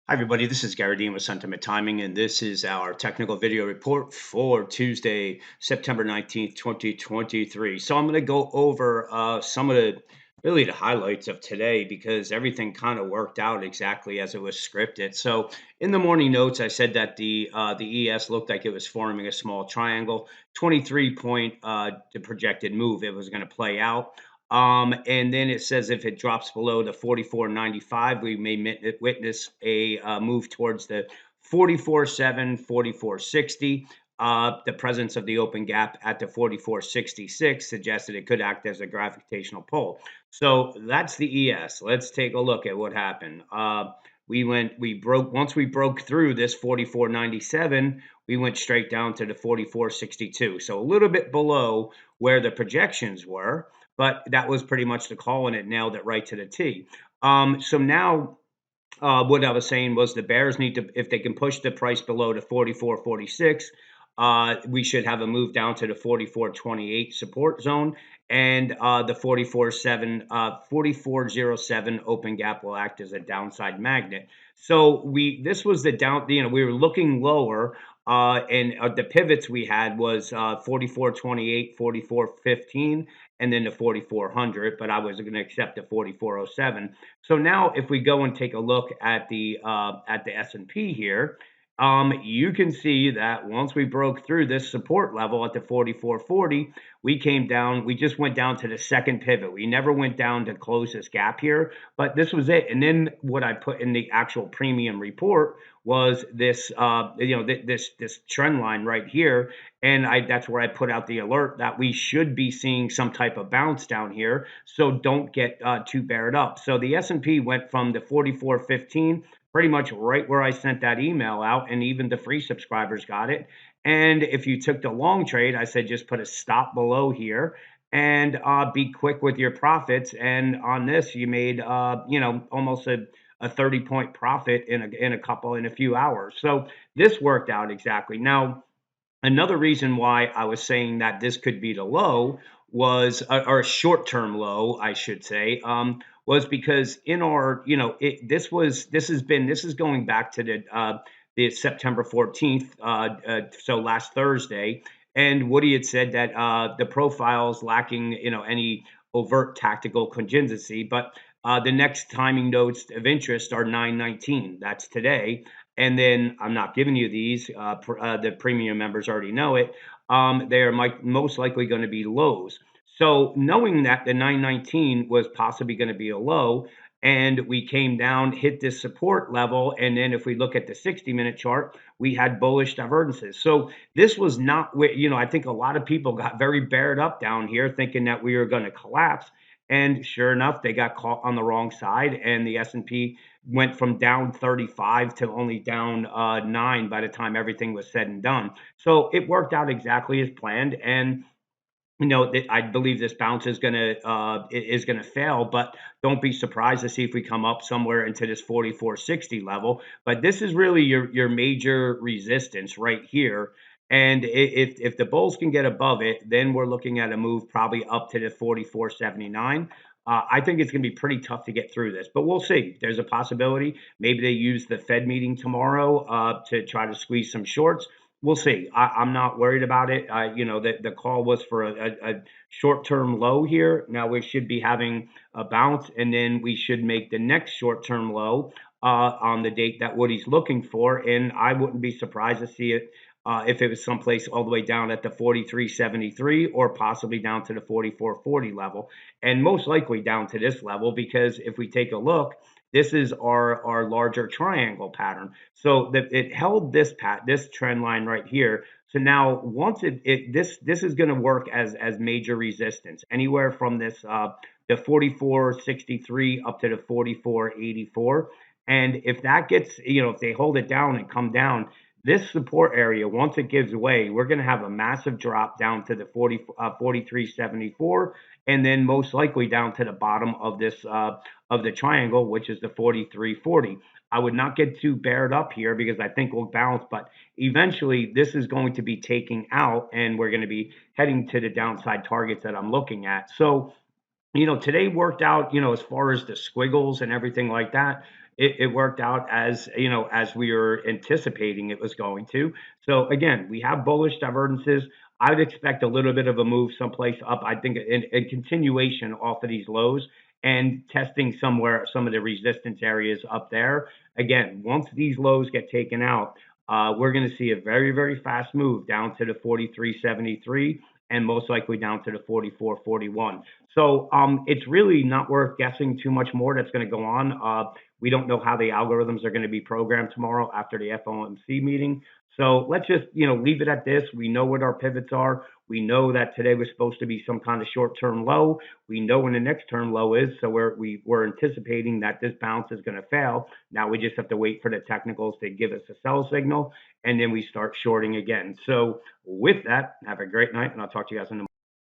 Hi, everybody. This is Gary Dean with Sentiment Timing, and this is our technical video report for Tuesday, September 19th, 2023. So I'm going to go over some of the highlights of today because everything kind of worked out exactly as it was scripted. So in the morning notes, I said that the ES looked like it was forming a small triangle, 23 point the projected move it was going to play out. And then it says if it drops below the 44.95, we may witness a move towards the 44.7, 44.60. The presence of the open gap at the 44.66 suggested it could act as a gravitational pull. So that's the ES. Let's take a look at what happened. Once we broke through this 44.97, we went straight down to the 44.62. So a little bit below where the projections were, but that was pretty much the call, and it nailed it right to the T. So now what I was saying was the Bears need to, if they can push the price below the 44.46, we should have a move down to the 44.28 support zone, and the 44.07 open gap will act as a downside magnet. So this was the down. We were looking lower, and the pivots we had was 44.28, 44.15, and then the 4400. But I was going to accept the 4407. So now if we go and take a look at the S&P here, you can see that once we broke through this support level at the 44.40, we came down, we just went down to the second pivot. We never went down to close this gap here, but this was it. And then what I put in the actual premium report was this this trend line right here, and that's where I put out the alert that we should be seeing some type of bounce down here, so don't get too bared up. So the S&P went from the 44.15 pretty much right where I sent that email out, and even the free subscribers got it. And if you took the long trade, I said just put a stop below here and be quick with your profits. And on this, you made almost a 30-point profit in a few hours. So this worked out exactly. Now, another reason why I was saying that this could be the low was, or a short-term low, I should say, was because in our, this is going back to the September 14th, so last Thursday, and Woody had said that the profile's lacking, any overt tactical contingency, but the next timing notes of interest are 9/19. That's today. And then I'm not giving you these. The premium members already know it. They are most likely going to be lows. So knowing that the 919 was possibly going to be a low, and we came down, hit this support level, and then if we look at the 60-minute chart, we had bullish divergences. So this was not where, I think a lot of people got very bared up down here thinking that we were going to collapse. And sure enough, they got caught on the wrong side, and the S&P went from down 35 to only down 9 by the time everything was said and done. So it worked out exactly as planned, and I believe this bounce is gonna fail, but don't be surprised to see if we come up somewhere into this 44.60 level. But this is really your major resistance right here. And if the bulls can get above it, then we're looking at a move probably up to the 44.79. I think it's going to be pretty tough to get through this, but we'll see. There's a possibility. Maybe they use the Fed meeting tomorrow to try to squeeze some shorts. We'll see. I'm not worried about it. The call was for a short-term low here. Now we should be having a bounce, and then we should make the next short-term low on the date that Woody's looking for. And I wouldn't be surprised to see it if it was someplace all the way down at the 43.73 or possibly down to the 44.40 level, and most likely down to this level because if we take a look, this is our larger triangle pattern. So that it held this trend line right here. So now once this is going to work as major resistance anywhere from this the 44.63 up to the 44.84. And if that gets, if they hold it down and come down, this support area, once it gives way, we're going to have a massive drop down to the 43.74, and then most likely down to the bottom of this of the triangle, which is the 43.40. I would not get too bared up here because I think we'll bounce, but eventually this is going to be taking out, and we're going to be heading to the downside targets that I'm looking at. So today worked out, as far as the squiggles and everything like that. it worked out as, as we were anticipating it was going to. So again, we have bullish divergences. I'd expect a little bit of a move someplace up. I think in continuation off of these lows and testing somewhere some of the resistance areas up there. Again, once these lows get taken out, we're going to see a very, very fast move down to the 43.73 and most likely down to the 44.41. So it's really not worth guessing too much more that's going to go on. We don't know how the algorithms are going to be programmed tomorrow after the FOMC meeting. So let's just, leave it at this. We know what our pivots are. We know that today was supposed to be some kind of short-term low. We know when the next term low is. So we're anticipating that this bounce is going to fail. Now we just have to wait for the technicals to give us a sell signal, and then we start shorting again. So with that, have a great night, and I'll talk to you guys in the morning.